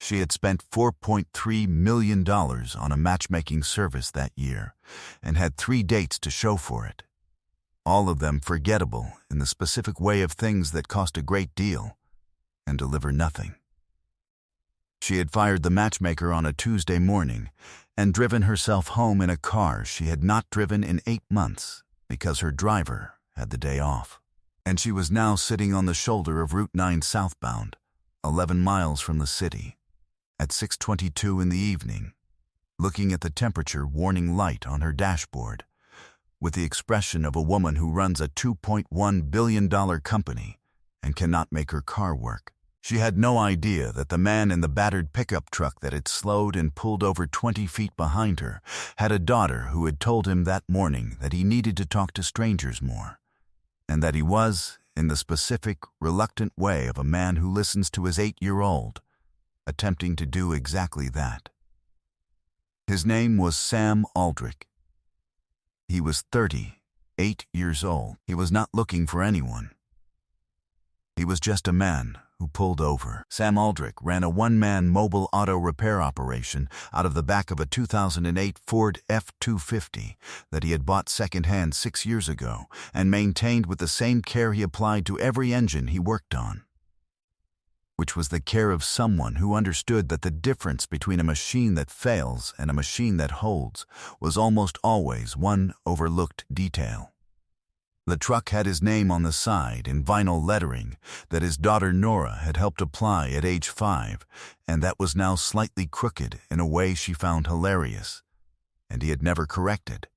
She had spent $4.3 million on a matchmaking service that year and had 3 dates to show for it. All of them forgettable in the specific way of things that cost a great deal and deliver nothing. She had fired the matchmaker on a Tuesday morning and driven herself home in a car she had not driven in 8 months because her driver had the day off. And she was now sitting on the shoulder of Route 9 southbound, 11 miles from the city, at 6:22 in the evening, looking at the temperature warning light on her dashboard, with the expression of a woman who runs a $2.1 billion company and cannot make her car work. She had no idea that the man in the battered pickup truck that had slowed and pulled over 20 feet behind her had a daughter who had told him that morning that he needed to talk to strangers more, and that he was, in the specific, reluctant way of a man who listens to his 8-year-old, attempting to do exactly that. His name was Sam Aldrich. He was 38 years old. He was not looking for anyone. He was just a man who pulled over. Sam Aldrich ran a one-man mobile auto repair operation out of the back of a 2008 Ford F-250 that he had bought secondhand 6 years ago and maintained with the same care he applied to every engine he worked on, which was the care of someone who understood that the difference between a machine that fails and a machine that holds was almost always one overlooked detail. The truck had his name on the side in vinyl lettering that his daughter Nora had helped apply at age 5, and that was now slightly crooked in a way she found hilarious, and he had never corrected,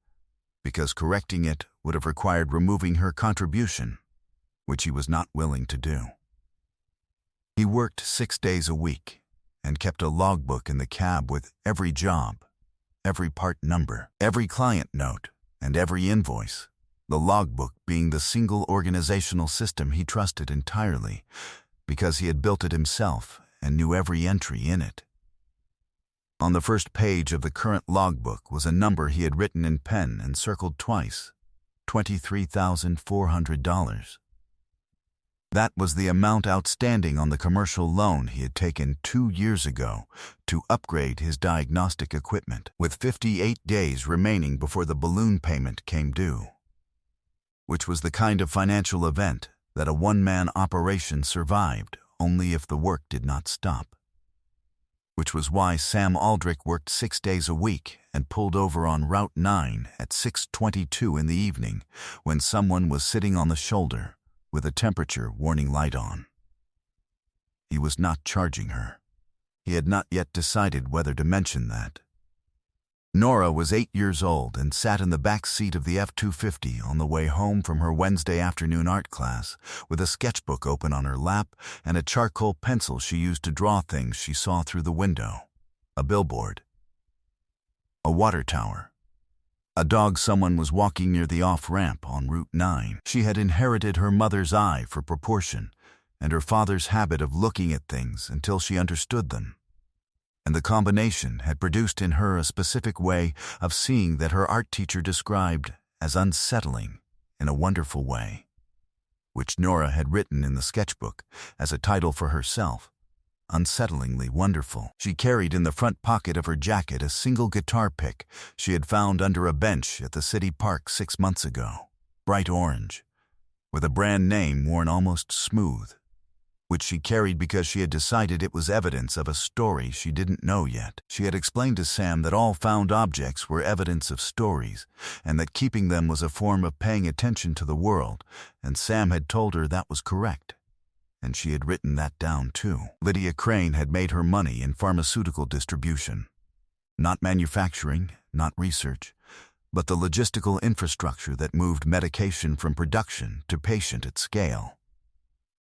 because correcting it would have required removing her contribution, which he was not willing to do. He worked 6 days a week and kept a logbook in the cab with every job, every part number, every client note, and every invoice, the logbook being the single organizational system he trusted entirely because he had built it himself and knew every entry in it. On the first page of the current logbook was a number he had written in pen and circled twice: $23,400. That was the amount outstanding on the commercial loan he had taken 2 years ago to upgrade his diagnostic equipment, with 58 days remaining before the balloon payment came due, which was the kind of financial event that a one-man operation survived only if the work did not stop. Which was why Sam Aldrich worked 6 days a week and pulled over on Route 9 at 6:22 in the evening when someone was sitting on the shoulder with a temperature warning light on. He was not charging her. He had not yet decided whether to mention that. Nora was 8 years old and sat in the back seat of the F-250 on the way home from her Wednesday afternoon art class with a sketchbook open on her lap and a charcoal pencil she used to draw things she saw through the window: a billboard, a water tower, a dog someone was walking near the off-ramp on Route 9. She had inherited her mother's eye for proportion and her father's habit of looking at things until she understood them, and the combination had produced in her a specific way of seeing that her art teacher described as unsettling in a wonderful way, which Nora had written in the sketchbook as a title for herself: Unsettlingly Wonderful. She carried in the front pocket of her jacket a single guitar pick she had found under a bench at the city park 6 months ago, bright orange, with a brand name worn almost smooth, which she carried because she had decided it was evidence of a story she didn't know yet. She had explained to Sam that all found objects were evidence of stories, and that keeping them was a form of paying attention to the world, and Sam had told her that was correct, and she had written that down too. Lydia Crane had made her money in pharmaceutical distribution. Not manufacturing, not research, but the logistical infrastructure that moved medication from production to patient at scale,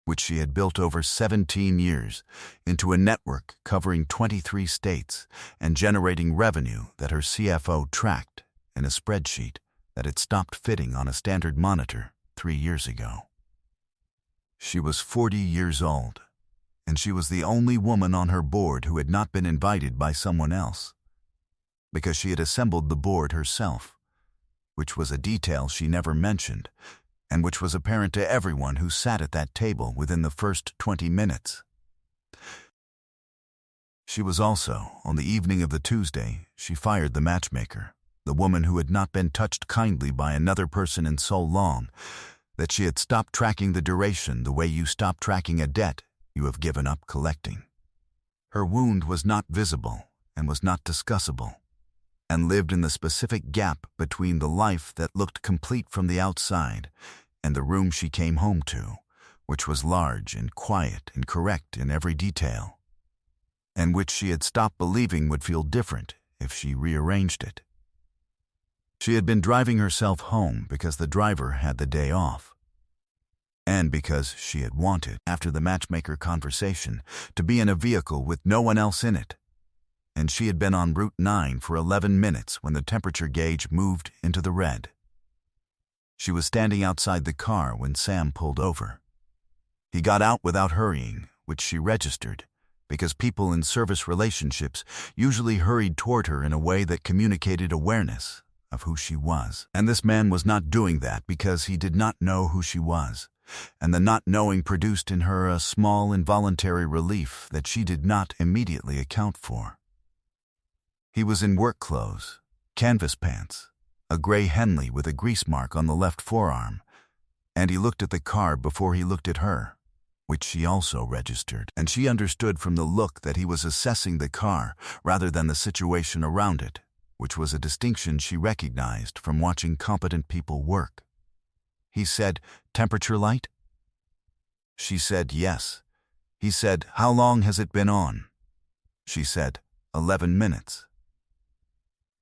which she had built over 17 years into a network covering 23 states and generating revenue that her CFO tracked in a spreadsheet that had stopped fitting on a standard monitor 3 years ago. She was 40 years old, and she was the only woman on her board who had not been invited by someone else, because she had assembled the board herself, which was a detail she never mentioned, and which was apparent to everyone who sat at that table within the first 20 minutes. She was also, on the evening of the Tuesday, she fired the matchmaker, the woman who had not been touched kindly by another person in so long that she had stopped tracking the duration the way you stop tracking a debt you have given up collecting. Her wound was not visible and was not discussable, and lived in the specific gap between the life that looked complete from the outside and the room she came home to, which was large and quiet and correct in every detail, and which she had stopped believing would feel different if she rearranged it. She had been driving herself home because the driver had the day off, and because she had wanted, after the matchmaker conversation, to be in a vehicle with no one else in it. And she had been on Route 9 for 11 minutes when the temperature gauge moved into the red. She was standing outside the car when Sam pulled over. He got out without hurrying, which she registered, because people in service relationships usually hurried toward her in a way that communicated awareness of who she was. And this man was not doing that because he did not know who she was, and the not knowing produced in her a small involuntary relief that she did not immediately account for. He was in work clothes, canvas pants, a gray Henley with a grease mark on the left forearm, and he looked at the car before he looked at her, which she also registered, and she understood from the look that he was assessing the car rather than the situation around it, which was a distinction she recognized from watching competent people work. He said, "Temperature light?" She said, "Yes." He said, "How long has it been on?" She said, 11 minutes.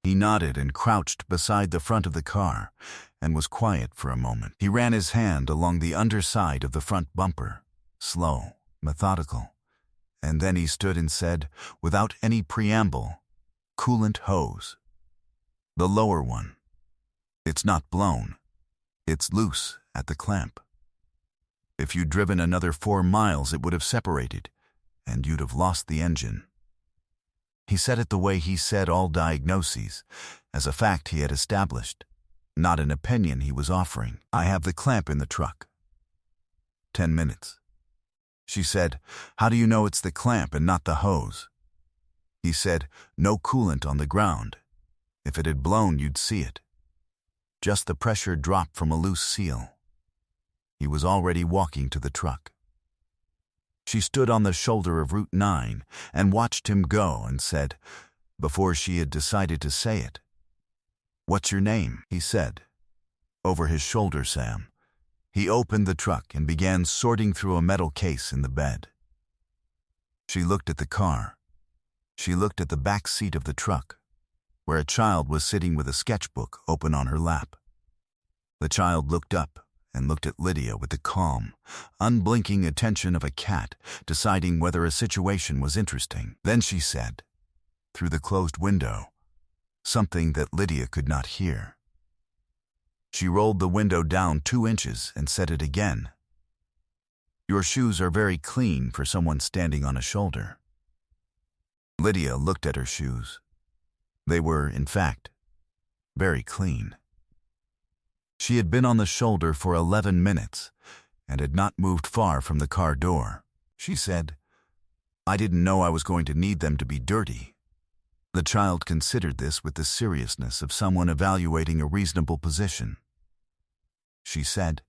He nodded and crouched beside the front of the car and was quiet for a moment. He ran his hand along the underside of the front bumper, slow, methodical, and then he stood and said, without any preamble, "Coolant hose. The lower one. It's not blown. It's loose at the clamp. If you'd driven another 4 miles, it would have separated, and you'd have lost the engine." He said it the way he said all diagnoses, as a fact he had established, not an opinion he was offering. "I have the clamp in the truck." 10 minutes. She said, "How do you know it's the clamp and not the hose?" He said, "No coolant on the ground. If it had blown, you'd see it. Just the pressure drop from a loose seal." He was already walking to the truck. She stood on the shoulder of Route 9 and watched him go and said, before she had decided to say it, "What's your name?" he said. Over his shoulder, Sam. He opened the truck and began sorting through a metal case in the bed. She looked at the car. She looked at the back seat of the truck, where a child was sitting with a sketchbook open on her lap. The child looked up and looked at Lydia with the calm, unblinking attention of a cat deciding whether a situation was interesting. Then she said, through the closed window, something that Lydia could not hear. She rolled the window down 2 inches and said it again. "Your shoes are very clean for someone standing on a shoulder." Lydia looked at her shoes. They were, in fact, very clean. She had been on the shoulder for 11 minutes and had not moved far from the car door. She said, "I didn't know I was going to need them to be dirty." The child considered this with the seriousness of someone evaluating a reasonable position. She said,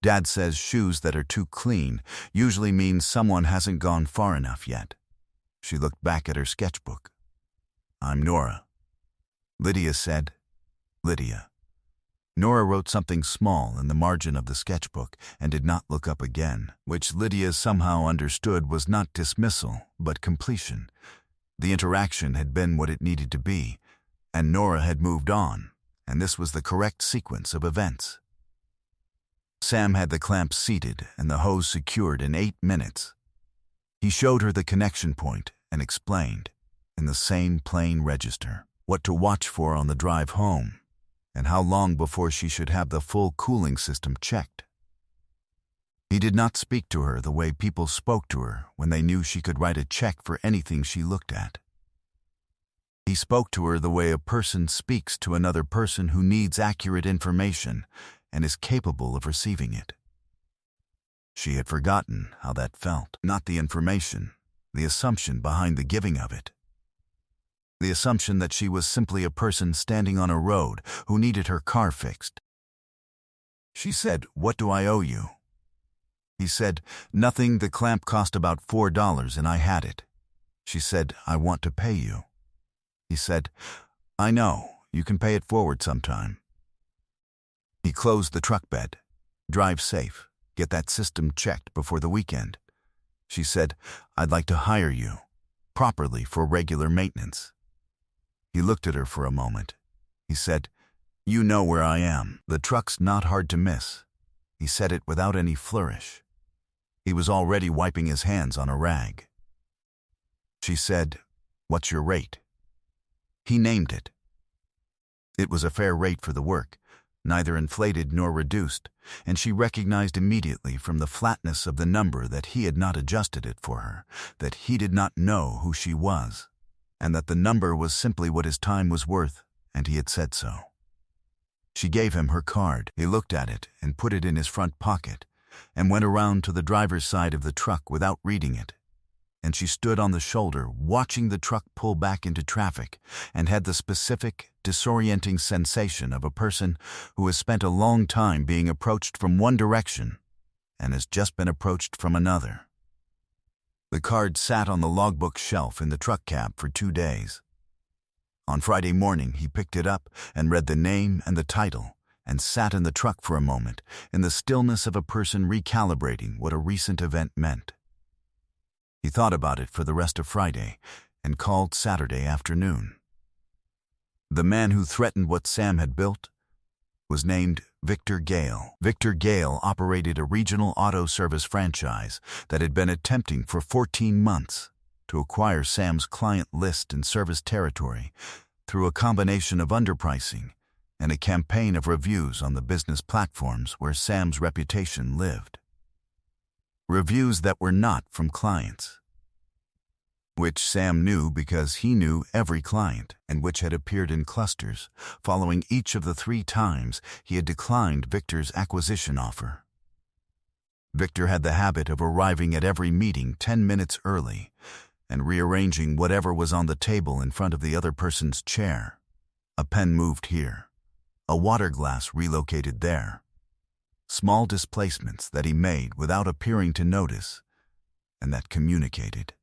"Dad says shoes that are too clean usually means someone hasn't gone far enough yet." She looked back at her sketchbook. "I'm Nora." Lydia said, "Lydia." Nora wrote something small in the margin of the sketchbook and did not look up again, which Lydia somehow understood was not dismissal, but completion. The interaction had been what it needed to be, and Nora had moved on, and this was the correct sequence of events. Sam had the clamp seated and the hose secured in 8 minutes. He showed her the connection point and explained, in the same plain register, what to watch for on the drive home, and how long before she should have the full cooling system checked. He did not speak to her the way people spoke to her when they knew she could write a check for anything she looked at. He spoke to her the way a person speaks to another person who needs accurate information and is capable of receiving it. She had forgotten how that felt. Not the information, the assumption behind the giving of it. The assumption that she was simply a person standing on a road who needed her car fixed. She said, "What do I owe you?" He said, "Nothing, the clamp cost about $4 and I had it." She said, "I want to pay you." He said, "I know, you can pay it forward sometime." He closed the truck bed. "Drive safe. Get that system checked before the weekend." She said, "I'd like to hire you, properly for regular maintenance." He looked at her for a moment. He said, "You know where I am. The truck's not hard to miss." He said it without any flourish. He was already wiping his hands on a rag. She said, "What's your rate?" He named it. It was a fair rate for the work, neither inflated nor reduced, and she recognized immediately from the flatness of the number that he had not adjusted it for her, that he did not know who she was, and that the number was simply what his time was worth, and he had said so. She gave him her card. He looked at it and put it in his front pocket, and went around to the driver's side of the truck without reading it. And she stood on the shoulder, watching the truck pull back into traffic, and had the specific, disorienting sensation of a person who has spent a long time being approached from one direction and has just been approached from another. The card sat on the logbook shelf in the truck cab for 2 days. On Friday morning, he picked it up and read the name and the title, and sat in the truck for a moment in the stillness of a person recalibrating what a recent event meant. He thought about it for the rest of Friday and called Saturday afternoon. The man who threatened what Sam had built was named Victor Gale. Victor Gale operated a regional auto service franchise that had been attempting for 14 months to acquire Sam's client list and service territory through a combination of underpricing and a campaign of reviews on the business platforms where Sam's reputation lived. Reviews that were not from clients, which Sam knew because he knew every client, and which had appeared in clusters following each of the 3 times he had declined Victor's acquisition offer. Victor had the habit of arriving at every meeting 10 minutes early and rearranging whatever was on the table in front of the other person's chair. A pen moved here, a water glass relocated there. Small displacements that he made without appearing to notice, and that communicated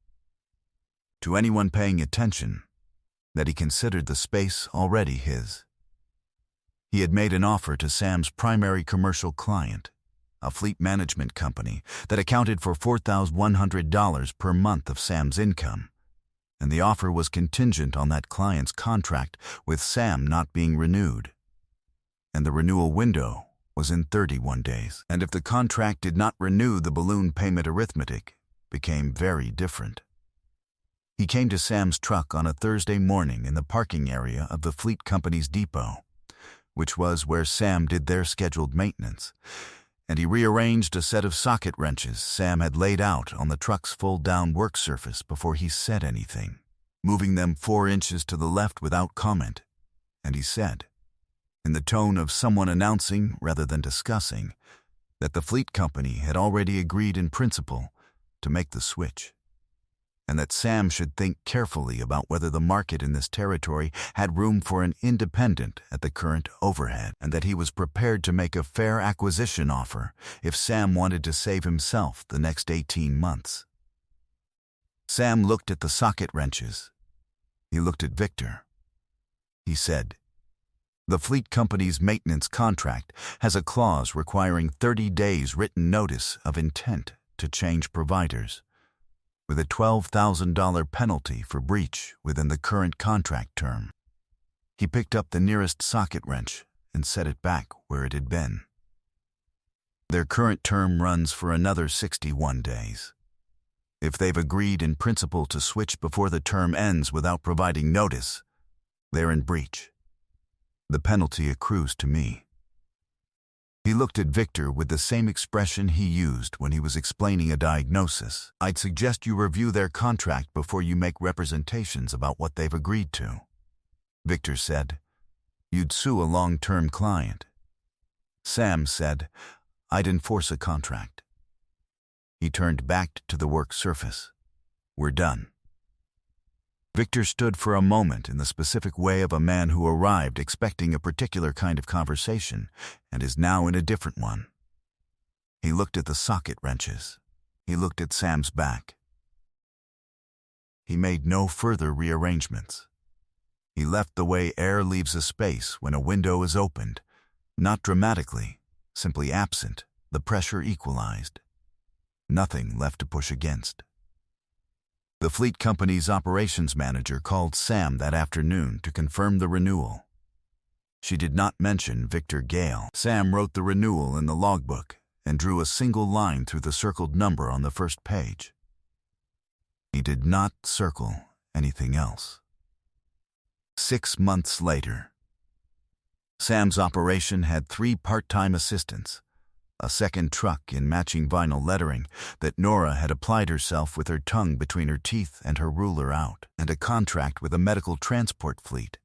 to anyone paying attention that he considered the space already his. He had made an offer to Sam's primary commercial client, a fleet management company that accounted for $4,100 per month of Sam's income, and the offer was contingent on that client's contract with Sam not being renewed. And the renewal window was in 31 days. And if the contract did not renew, the balloon payment arithmetic became very different. He came to Sam's truck on a Thursday morning in the parking area of the fleet company's depot, which was where Sam did their scheduled maintenance, and he rearranged a set of socket wrenches Sam had laid out on the truck's fold-down work surface before he said anything, moving them 4 inches to the left without comment, and he said, in the tone of someone announcing rather than discussing, that the fleet company had already agreed in principle to make the switch, and that Sam should think carefully about whether the market in this territory had room for an independent at the current overhead, and that he was prepared to make a fair acquisition offer if Sam wanted to save himself the next 18 months. Sam looked at the socket wrenches. He looked at Victor. He said, "The fleet company's maintenance contract has a clause requiring 30 days written notice of intent to change providers, with a $12,000 penalty for breach within the current contract term." He picked up the nearest socket wrench and set it back where it had been. "Their current term runs for another 61 days. If they've agreed in principle to switch before the term ends without providing notice, they're in breach. The penalty accrues to me." He looked at Victor with the same expression he used when he was explaining a diagnosis. "I'd suggest you review their contract before you make representations about what they've agreed to." Victor said, "You'd sue a long-term client." Sam said, "I'd enforce a contract." He turned back to the work surface. "We're done." Victor stood for a moment in the specific way of a man who arrived expecting a particular kind of conversation and is now in a different one. He looked at the socket wrenches. He looked at Sam's back. He made no further rearrangements. He left the way air leaves a space when a window is opened, not dramatically, simply absent, the pressure equalized. Nothing left to push against. The fleet company's operations manager called Sam that afternoon to confirm the renewal. She did not mention Victor Gale. Sam wrote the renewal in the logbook and drew a single line through the circled number on the first page. He did not circle anything else. 6 months later, Sam's operation had 3 part-time assistants, a second truck in matching vinyl lettering that Nora had applied herself with her tongue between her teeth and her ruler out, and a contract with a medical transport fleet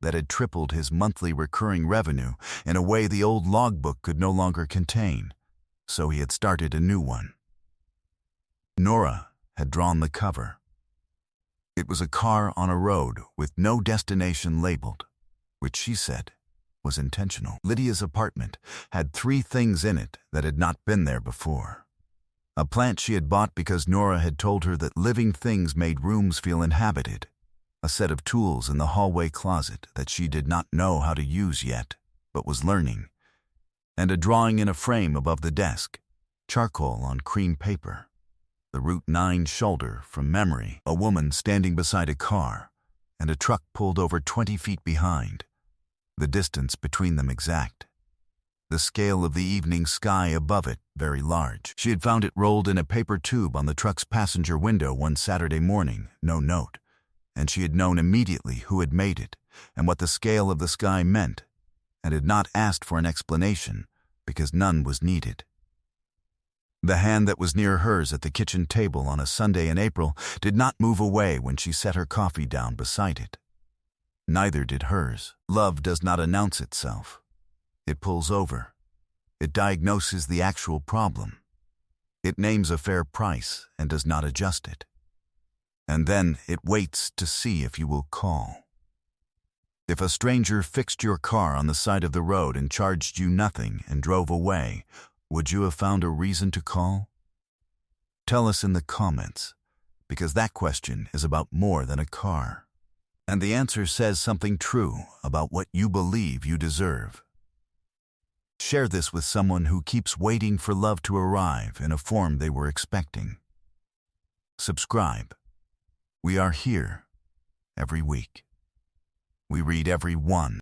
that had tripled his monthly recurring revenue in a way the old logbook could no longer contain, so he had started a new one. Nora had drawn the cover. It was a car on a road with no destination labeled, which she said was intentional. Lydia's apartment had 3 things in it that had not been there before. A plant she had bought because Nora had told her that living things made rooms feel inhabited, a set of tools in the hallway closet that she did not know how to use yet, but was learning, and a drawing in a frame above the desk, charcoal on cream paper, the Route 9 shoulder from memory, a woman standing beside a car, and a truck pulled over 20 feet behind, the distance between them exact. The scale of the evening sky above it very large. She had found it rolled in a paper tube on the truck's passenger window one Saturday morning, no note, and she had known immediately who had made it and what the scale of the sky meant, and had not asked for an explanation because none was needed. The hand that was near hers at the kitchen table on a Sunday in April did not move away when she set her coffee down beside it. Neither did hers. Love does not announce itself. It pulls over. It diagnoses the actual problem. It names a fair price and does not adjust it. And then it waits to see if you will call. If a stranger fixed your car on the side of the road and charged you nothing and drove away, would you have found a reason to call? Tell us in the comments, because that question is about more than a car. And the answer says something true about what you believe you deserve. Share this with someone who keeps waiting for love to arrive in a form they were expecting. Subscribe. We are here every week. We read every one.